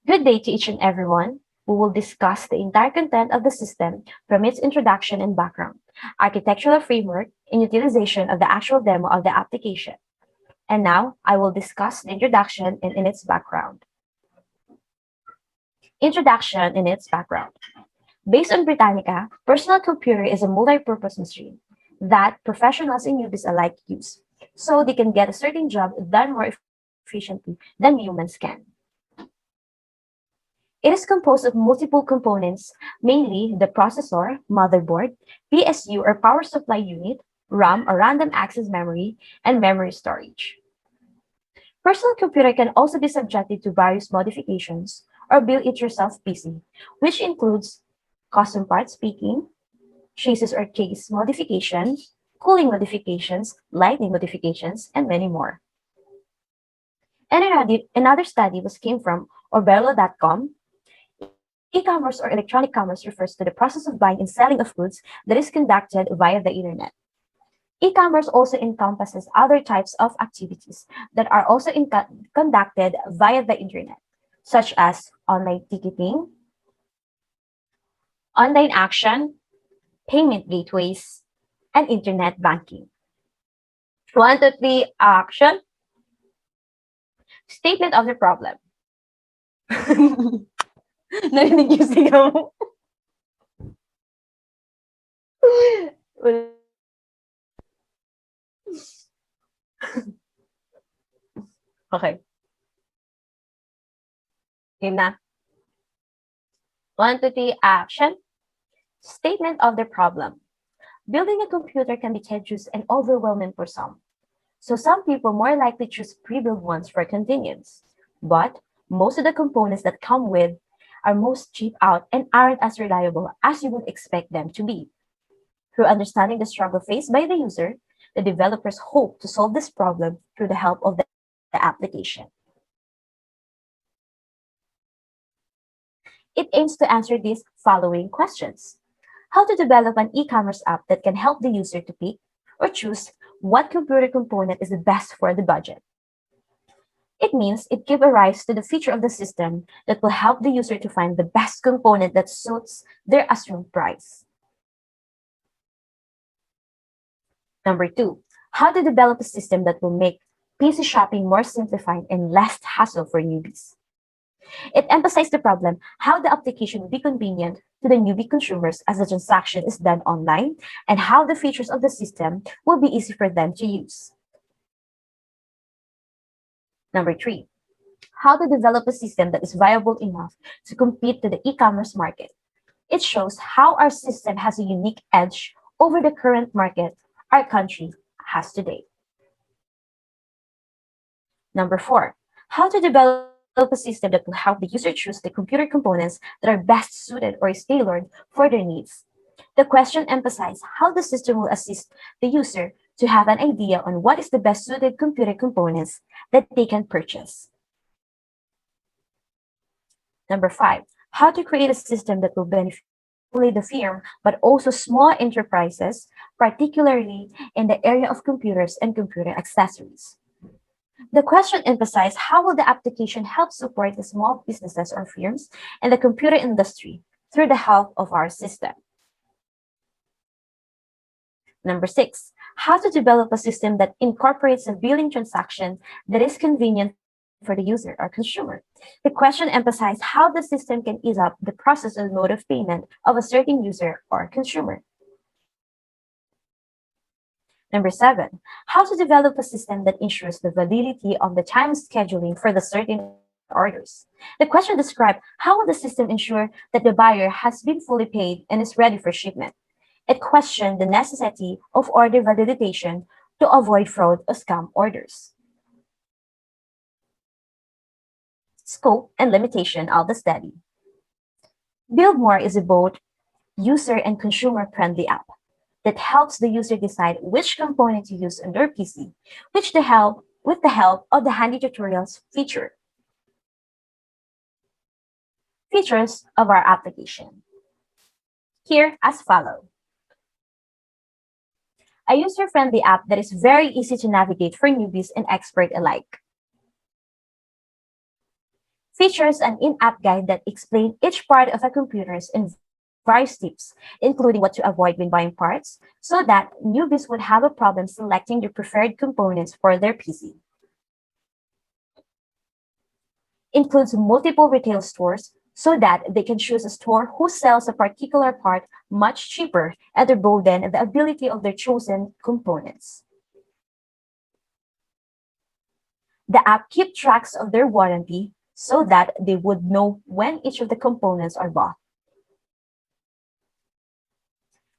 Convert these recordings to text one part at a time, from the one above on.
Good day to each and everyone. We will discuss the entire content of the system from its introduction and background, architectural framework, and utilization of the actual demo of the application. And now, I will discuss the introduction and in its background. Introduction and its background. Based on Britannica, personal computer is a multi-purpose machine that professionals and newbies alike use, so they can get a certain job done more efficiently than humans can. It is composed of multiple components, mainly the processor, motherboard, PSU or power supply unit, RAM or random access memory, and memory storage. Personal computer can also be subjected to various modifications or build it yourself PC, which includes custom parts picking, chassis or case modifications, cooling modifications, lighting modifications, and many more. And another study was came from Oberlo.com. E-commerce or electronic commerce refers to the process of buying and selling of goods that is conducted via the internet. E-commerce also encompasses other types of activities that are also conducted via the internet, such as online ticketing, online action, payment gateways, and internet banking. One, two, three, action. Statement of the problem. Narinig yung sigaw mo. Okay. Game na. One, two, three, action. Statement of the problem. Building a computer can be tedious and overwhelming for some. So some people more likely choose pre-built ones for convenience. But most of the components that come with are most cheap out and aren't as reliable as you would expect them to be. Through understanding the struggle faced by the user, the developers hope to solve this problem through the help of the application. It aims to answer these following questions. How to develop an e-commerce app that can help the user to pick or choose what computer component is the best for the budget. It means it gives a rise to the feature of the system that will help the user to find the best component that suits their assumed price. Number two, how to develop a system that will make PC shopping more simplified and less hassle for newbies. It emphasized the problem how the application will be convenient to the newbie consumers as the transaction is done online and how the features of the system will be easy for them to use. Number three, how to develop a system that is viable enough to compete to the e-commerce market. It shows how our system has a unique edge over the current market our country has today. Number four, how to develop a system that will help the user choose the computer components that are best suited or is tailored for their needs. The question emphasizes how the system will assist the user to have an idea on what is the best suited computer components that they can purchase. Number five, how to create a system that will benefit not only the firm, but also small enterprises, particularly in the area of computers and computer accessories. The question emphasized how will the application help support the small businesses or firms in the computer industry through the help of our system. Number six, how to develop a system that incorporates a billing transaction that is convenient for the user or consumer. The question emphasized how the system can ease up the process and mode of payment of a certain user or consumer. Number seven, how to develop a system that ensures the validity of the time scheduling for the certain orders. The question described how will the system ensure that the buyer has been fully paid and is ready for shipment. It questioned the necessity of order validation to avoid fraud or scam orders. Scope and limitation of the study. Buildmore is a both user and consumer-friendly app that helps the user decide which component to use on their PC, with the help of the handy tutorials feature. Features of our application. Here as follows. A user-friendly app that is very easy to navigate for newbies and experts alike. features an in-app guide that explains each part of a computer's in various tips, including what to avoid when buying parts, so that newbies would have a problem selecting their preferred components for their PC. Includes multiple retail stores so that they can choose a store who sells a particular part much cheaper and to broaden the ability of their chosen components. The app keeps tracks of their warranty so that they would know when each of the components are bought.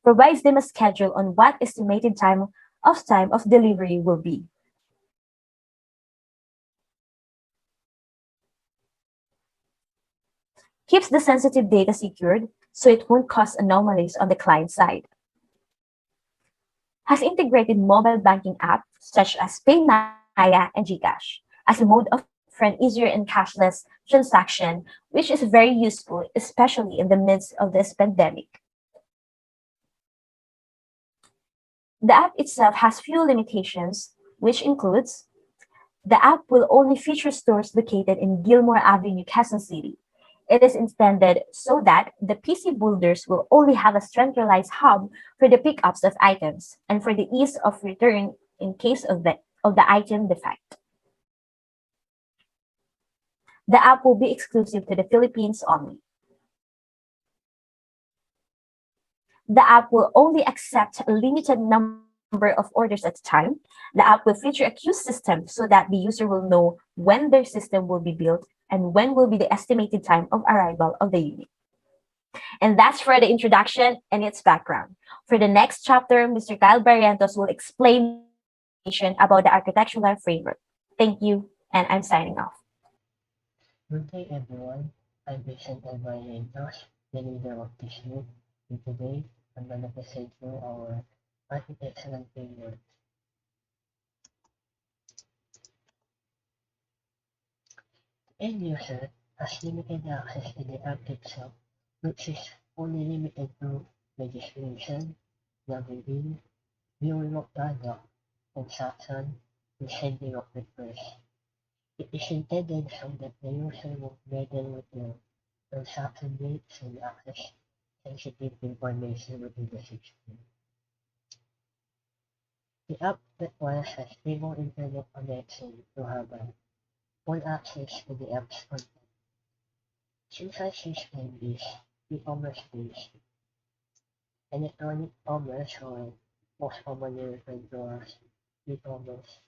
Provides them a schedule on what estimated time of delivery will be. Keeps the sensitive data secured so it won't cause anomalies on the client side. Has integrated mobile banking apps such as PayNaya and Gcash as a mode of for an easier and cashless transaction, which is very useful, especially in the midst of this pandemic. The app itself has few limitations, which includes the app will only feature stores located in Gilmore Avenue, Quezon City. It is intended so that the PC builders will only have a centralized hub for the pickups of items and for the ease of return in case of the item defect. The app will be exclusive to the Philippines only. The app will only accept a limited number of orders at a time. The app will feature a queue system so that the user will know when their system will be built and when will be the estimated time of arrival of the unit. And that's for the introduction and its background. For the next chapter, Mr. Kyle Barrientos will explain more information about the architectural framework. Thank you, and I'm signing off. Good day everyone, I'm Vicente Barrientos, the leader of this group, and today I'm gonna present you our architectural framework. The end user has limited access to the app itself, which is only limited to registration, logging in, viewing of product, transaction, and sending of requests. It is intended so that the user will meddle with the transaction dates and access sensitive information within the system. The app requires a stable internet connection to have full access to the app's content. Since our system is e-commerce based, electronic commerce or most commonly referred to as e-commerce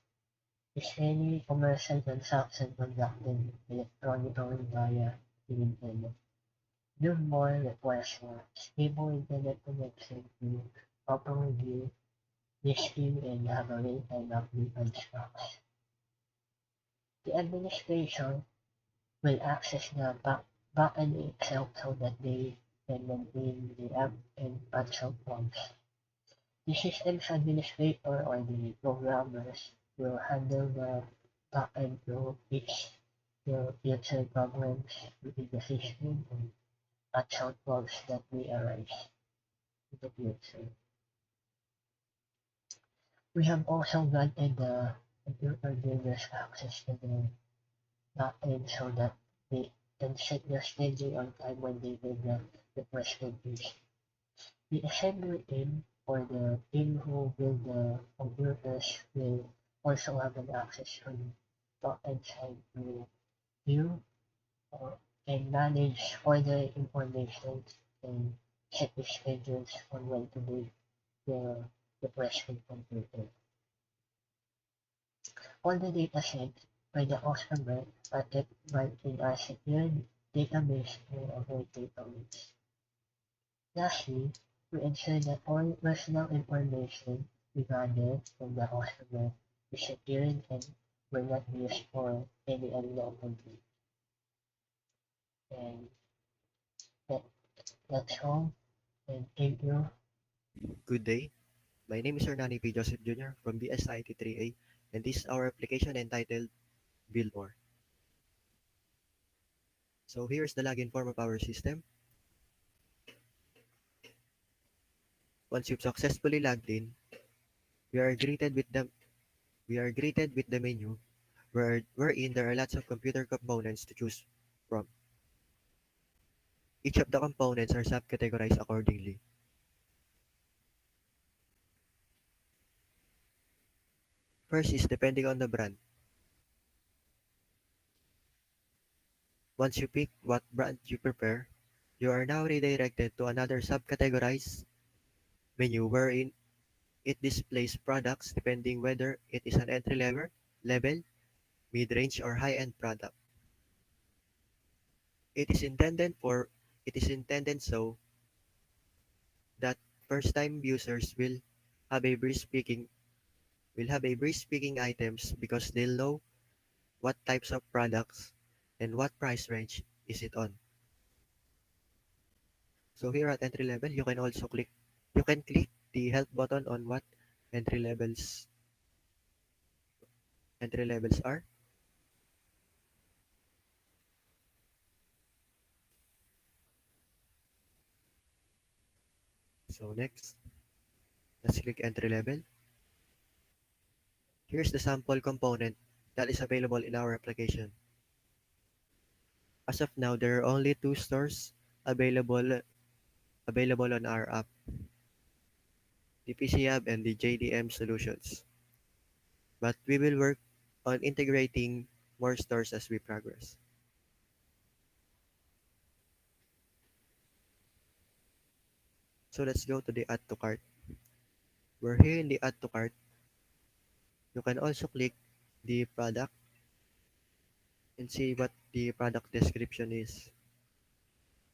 is any commercial transaction conducted electronically via the internet. Buildmore requires a stable internet connection to properly view, listing, and have a real-time update on stocks. The administration will access the backend itself so that they can maintain the app and patch out bugs. The system's administrator or the programmers will handle the backend to fix the future problems within the system and patch out bugs that may arise in the future. We have also granted the computer builders access to the backend so that they can set their schedule on time when they build the requested piece. The assembly team or the team who build the computers will also have an access on backend side to view and manage order information and set the schedules on when to build the requested computer. All the data sets by the customer are kept in a secure database to avoid data leaks. Lastly, we ensure that all personal information we gather from the customer is secured and will not be used for any unlawful deed. And that, that's all. And thank you. Good day. My name is Ernanie P. Jr. from BSIT 3A, and this is our application entitled Buildmore. So here's the login form of our system. Once you've successfully logged in, we are greeted with the menu wherein there are lots of computer components to choose from. Each of the components are subcategorized accordingly. First is depending on the brand. Once you pick what brand you prefer, you are now redirected to another subcategorized menu wherein it displays products depending whether it is an level, mid-range, or high-end product. It is intended for it is intended so that first-time users have a brief speaking have a brief speaking items because they'll know what types of products and what price range is it on. So here at entry level, you can click the help button on what entry levels entry levels are. So next, let's click entry level. Here's the sample component that is available in our application. As of now, there are only two stores available available on our app, the PC Hub and the JDM solutions. But we will work on integrating more stores as we progress. So let's go to the add to cart. We're here in the add to cart. You can also click the product and see what the product description is.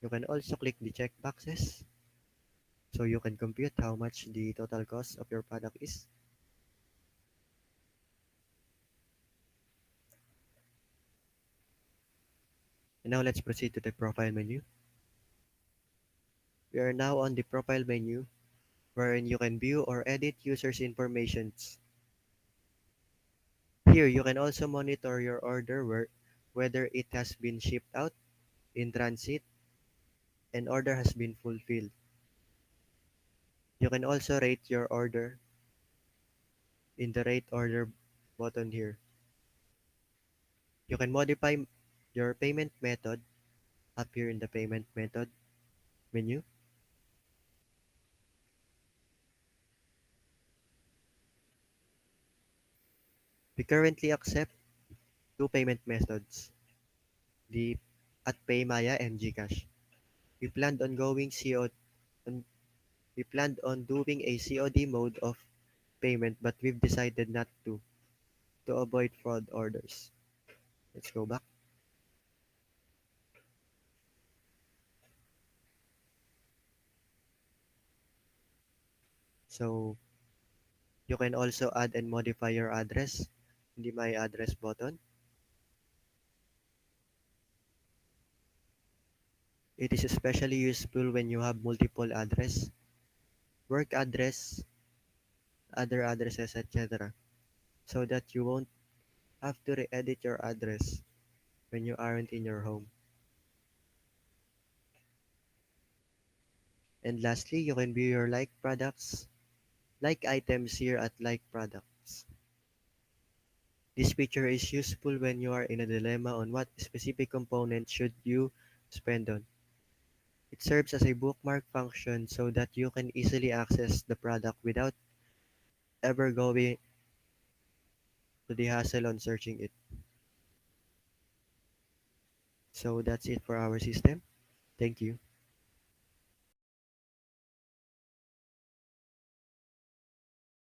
You can also click the check boxes so you can compute how much the total cost of your product is. And now let's proceed to the profile menu. We are now on the profile menu wherein you can view or edit users' informations. Here you can also monitor your order whether it has been shipped out, in transit, and order has been fulfilled. You can also rate your order in the rate order button here. You can modify your payment method up here in the payment method menu. We currently accept two payment methods, the at PayMaya and GCash. We planned on going COD on, we planned on doing a COD mode of payment but we've decided not to avoid fraud orders. Let's go back. So you can also add and modify your address in the My Address button. It is especially useful when you have multiple address, work address, other addresses, etc. so that you won't have to re-edit your address when you aren't in your home. And lastly, you can view your like items here at like products. This feature is useful when you are in a dilemma on what specific component should you spend on. It serves as a bookmark function so that you can easily access the product without ever going to the hassle on searching it. So that's it for our system. Thank you.